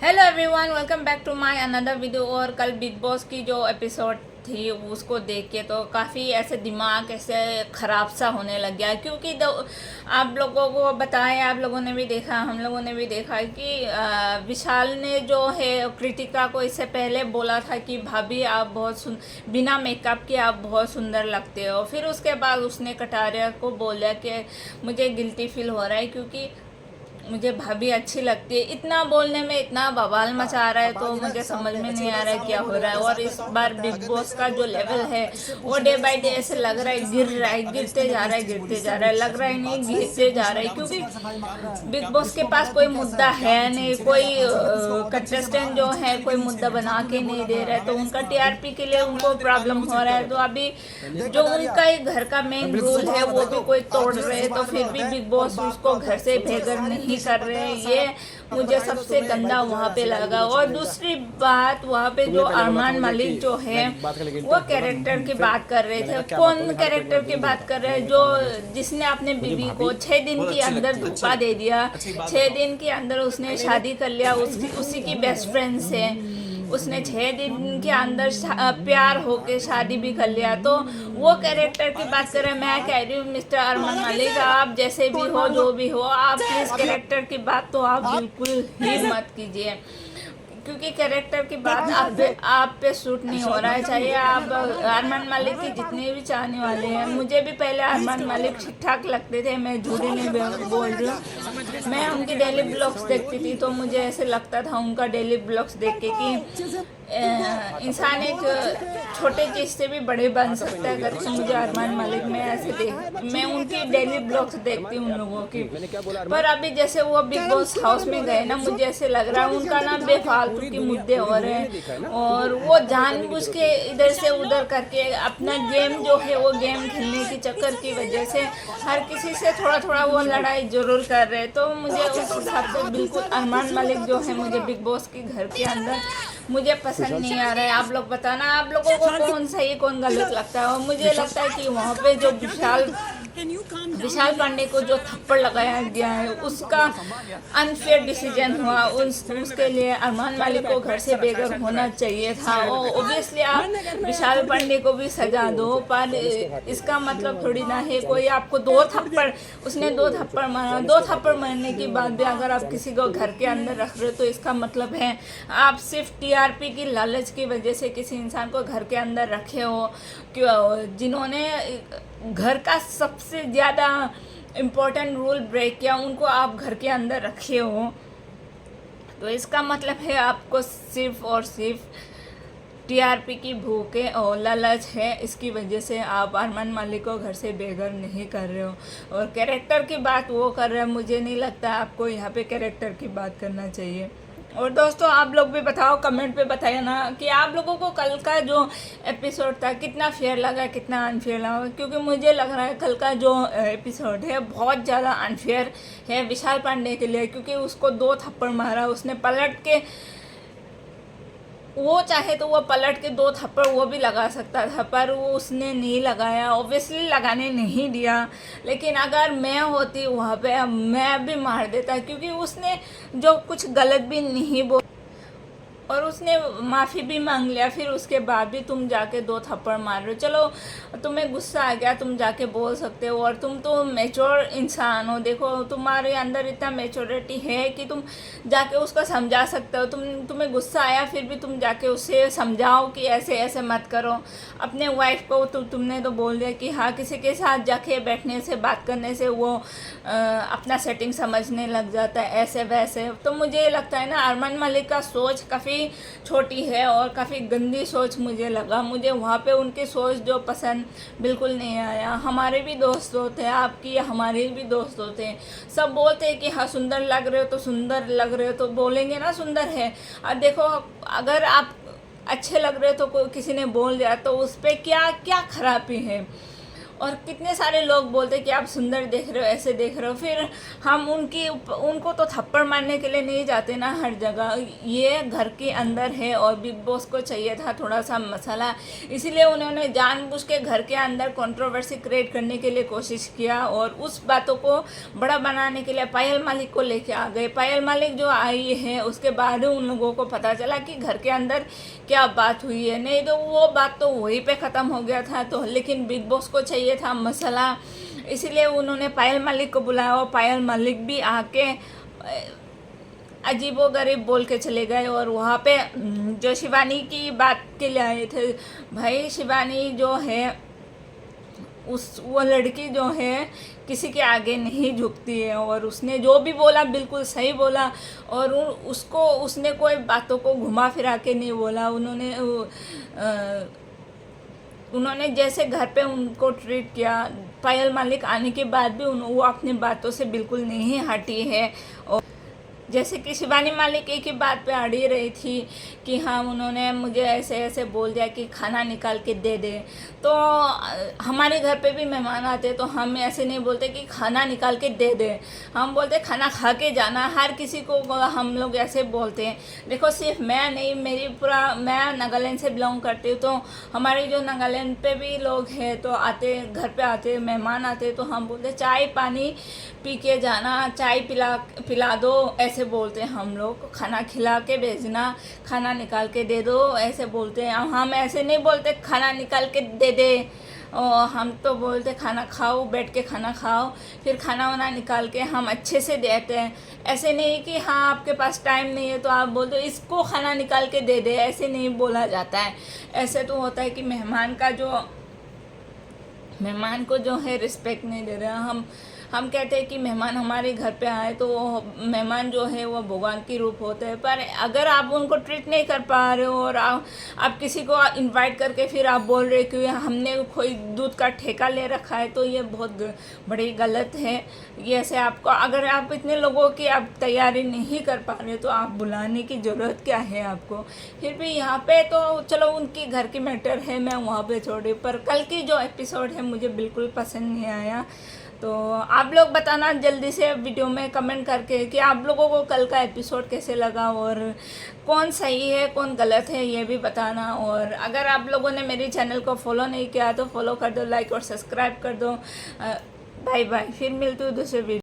Hello everyone, welcome back to my another video. और कल big boss की जो एपिसोड थी उसको देख के तो काफ़ी ऐसे दिमाग ऐसे ख़राब सा होने लग गया, क्योंकि आप लोगों को बताएं, आप लोगों ने भी देखा, हम लोगों ने भी देखा कि विशाल ने जो है कृतिका को इससे पहले बोला था कि भाभी आप बहुत बिना मेकअप के आप बहुत सुंदर लगते हो। फिर उसके बाद उसने कटारिया को बोला कि मुझे गिल्टी फील हो रहा है क्योंकि मुझे भाभी अच्छी लगती है। इतना बोलने में इतना बवाल मचा रहा है तो मुझे समझ में नहीं आ रहा है क्या हो रहा है। और इस बार बिग बॉस का जो लेवल है वो डे बाय डे ऐसे लग रहा है गिर रहा है, गिरते जा रहा है, गिरते जा रहा है, लग रहा है नहीं गिरते जा रहा है। क्योंकि बिग बॉस के पास कोई मुद्दा है नहीं, कोई कंटेस्टेंट जो है कोई मुद्दा बना के नहीं दे रहा है, तो उनका टीआरपी के लिए उनको प्रॉब्लम हो रहा है। तो अभी जो उनका ही घर का मेन रूल है वो भी कोई तोड़ रहे हैं, तो फिर भी बिग बॉस उसको घर से बेघर नहीं कर रहे हैं। ये मुझे सबसे गंदा वहाँ पे लगा। और दूसरी बात, वहाँ पे जो अरमान मलिक जो है वो कैरेक्टर की बात कर रहे थे। कौन कैरेक्टर की बात कर रहे हैं? जो जिसने अपने बीवी को 6 दिन के अंदर धोखा दे दिया, 6 दिन के अंदर उसने शादी कर लिया उसी की बेस्ट फ्रेंड से। उसने 6 दिन के अंदर प्यार होके शादी भी कर लिया। तो वो कैरेक्टर की बात करें, मैं कह रही हूँ मिस्टर अरमान मलिक, आप जैसे भी हो, जो भी हो, आप प्लीज़ कैरेक्टर की बात तो आप बिल्कुल ही मत कीजिए, क्योंकि कैरेक्टर की बात आप पे सूट नहीं हो रहा है। चाहिए आप अरमान मलिक के जितने भी चाहने वाले हैं, मुझे भी पहले अरमान मलिक ठीक ठाक लगते थे, मैं झूठी नहीं बोल रही हूँ। मैं उनकी डेली ब्लॉग्स देखती थी तो मुझे ऐसे लगता था उनका डेली ब्लॉग्स देख के कि इंसान एक छोटे चीज़ से भी बड़े बन सकता है करके मुझे अरमान मलिक में ऐसे मैं उनकी डेली ब्लॉग्स देखती हूँ उन लोगों की। पर अभी जैसे वो बिग बॉस हाउस में गए ना, मुझे ऐसे लग रहा है उनका ना बेफालतू के मुद्दे हो रहे हैं और वो जानबूझ के इधर से उधर करके अपना गेम जो है वो गेम खेलने के चक्कर की वजह से हर किसी से थोड़ा थोड़ा वो लड़ाई जरूर कर रहे हैं। तो मुझे उस हिसाब से बिल्कुल अरमान मलिक जो है मुझे बिग बॉस के घर के अंदर मुझे पसंद नहीं आ रहा है। आप लोग बताना, आप लोगों को कौन सही कौन गलत लगता है। और मुझे लगता है कि वहाँ पे जो विशाल पांडे को जो थप्पड़ लगाया गया है उसका अनफेयर डिसीजन हुआ। उसके लिए अरमान मालिक को घर से बेघर होना चाहिए था। और ओबियसली आप विशाल पांडे को भी सजा दो, पर इसका मतलब थोड़ी ना है कोई आपको उसने 2 थप्पड़ मारा, 2 थप्पड़ मारने के बाद भी अगर आप किसी को घर के अंदर रख रहे हो तो इसका मतलब है आप सिर्फ टीआरपी की लालच की वजह से किसी इंसान को घर के अंदर रखे हो, जिन्होंने घर का सबसे ज़्यादा इम्पोर्टेंट रूल ब्रेक किया उनको आप घर के अंदर रखे हो। तो इसका मतलब है आपको सिर्फ और सिर्फ टीआरपी की भूख है और लालच है, इसकी वजह से आप अरमान मलिक को घर से बेघर नहीं कर रहे हो। और कैरेक्टर की बात वो कर रहे हैं, मुझे नहीं लगता आपको यहाँ पे कैरेक्टर की बात करना चाहिए। और दोस्तों आप लोग भी बताओ, कमेंट पे बताइए ना कि आप लोगों को कल का जो एपिसोड था कितना फेयर लगा, कितना अनफेयर लगा। क्योंकि मुझे लग रहा है कल का जो एपिसोड है बहुत ज़्यादा अनफेयर है विशाल पांडे के लिए, क्योंकि उसको 2 थप्पड़ मारा उसने पलट के। वो चाहे तो वो पलट के 2 थप्पड़ वो भी लगा सकता था, पर वो उसने नहीं लगाया, ऑब्वियसली लगाने नहीं दिया। लेकिन अगर मैं होती वहाँ पे मैं भी मार देता, क्योंकि उसने जो कुछ गलत भी नहीं बोला और उसने माफ़ी भी मांग लिया। फिर उसके बाद भी तुम जाके 2 थप्पड़ मार रहे हो। चलो तुम्हें गुस्सा आ गया, तुम जाके बोल सकते हो, और तुम तो मैच्योर इंसान हो। देखो तुम्हारे अंदर इतना मैच्योरिटी है कि तुम जाके उसको समझा सकते हो। तुम्हें गुस्सा आया फिर भी तुम जाके उससे समझाओ कि ऐसे ऐसे मत करो। अपने वाइफ को तुमने तो बोल दिया कि हाँ, किसी के साथ जाके बैठने से बात करने से वो अपना सेटिंग समझने लग जाता है ऐसे वैसे। तो मुझे लगता है ना अरमान मलिक का सोच काफ़ी छोटी है और काफ़ी गंदी सोच मुझे लगा। मुझे वहाँ पे उनकी सोच जो पसंद बिल्कुल नहीं आया। हमारे भी दोस्त होते हैं, आपकी हमारे भी दोस्त होते हैं, सब बोलते हैं कि हाँ सुंदर लग रहे हो तो सुंदर लग रहे हो, तो बोलेंगे ना सुंदर है। और देखो अगर आप अच्छे लग रहे हो तो किसी ने बोल दिया तो उस पर क्या क्या खराबी है। और कितने सारे लोग बोलते कि आप सुंदर देख रहे हो, ऐसे देख रहे हो, फिर हम उनको तो थप्पड़ मारने के लिए नहीं जाते ना हर जगह। ये घर के अंदर है और बिग बॉस को चाहिए था थोड़ा सा मसाला, इसीलिए उन्होंने जानबूझ के घर के अंदर कंट्रोवर्सी क्रिएट करने के लिए कोशिश किया और उस बातों को बड़ा बनाने के लिए पायल मालिक को लेके आ गए। पायल मालिक जो आई है उसके बाद उन लोगों को पता चला कि घर के अंदर क्या बात हुई है, नहीं तो वो बात तो वहीं पे ख़त्म हो गया था। तो लेकिन बिग बॉस को चाहिए था मसाला, इसीलिए उन्होंने पायल मालिक को बुलाया और पायल मालिक भी आके अजीबोगरीब बोल के चले गए। और वहाँ पे जो शिवानी की बात के लिए आए थे, भाई शिवानी जो है वो लड़की जो है किसी के आगे नहीं झुकती है और उसने जो भी बोला बिल्कुल सही बोला और उसने कोई बातों को घुमा फिरा के नहीं बोला। उन्होंने जैसे घर पे उनको ट्रीट किया, पायल मालिक आने के बाद भी वो अपनी बातों से बिल्कुल नहीं हटी है। और जैसे कि शिवानी मालिक एक ही बात पे अड़ी रही थी कि हाँ उन्होंने मुझे ऐसे ऐसे बोल दिया कि खाना निकाल के दे दे। तो हमारे घर पे भी मेहमान आते तो हम ऐसे नहीं बोलते कि खाना निकाल के दे दे, हम बोलते खाना खा के जाना। हर किसी को हम लोग ऐसे बोलते हैं। देखो सिर्फ मैं नहीं, मैं नागालैंड से बिलोंग करती हूँ, तो हमारे जो नागालैंड पे भी लोग हैं तो आते, घर पे आते, मेहमान आते तो हम बोलते चाय पानी पी के जाना, चाय पिला दो, ऐसे बोलते हैं हम लोग। खाना खिला के भेजना, खाना निकाल के दे दो, ऐसे बोलते हैं हम। ऐसे नहीं बोलते खाना निकाल के दे दे, और हम तो बोलते खाना खाओ, बैठ के खाना खाओ, फिर खाना वाना निकाल के हम अच्छे से देते हैं। ऐसे नहीं कि हाँ आपके पास टाइम नहीं है तो आप बोलते हो इसको खाना निकाल के दे दे, ऐसे नहीं बोला जाता है। ऐसे तो होता है कि मेहमान को जो है रिस्पेक्ट नहीं दे रहे। हम कहते हैं कि मेहमान हमारे घर पे आए तो मेहमान जो है वो भगवान की रूप होते हैं, पर अगर आप उनको ट्रीट नहीं कर पा रहे हो और आप किसी को इनवाइट करके फिर आप बोल रहे कि हमने कोई दूध का ठेका ले रखा है, तो ये बहुत बड़ी गलत है। ये ऐसे आपको, अगर आप इतने लोगों की आप तैयारी नहीं कर पा रहे तो आप बुलाने की ज़रूरत क्या है आपको। फिर भी यहाँ पे तो चलो उनकी घर की मैटर है, मैं वहाँ पे छोड़ी, पर कल की जो एपिसोड है मुझे बिल्कुल पसंद नहीं आया। तो आप लोग बताना जल्दी से वीडियो में कमेंट करके कि आप लोगों को कल का एपिसोड कैसे लगा और कौन सही है कौन गलत है ये भी बताना। और अगर आप लोगों ने मेरे चैनल को फॉलो नहीं किया तो फॉलो कर दो, लाइक और सब्सक्राइब कर दो। बाय बाय, फिर मिलती हूँ दूसरे वीडियो।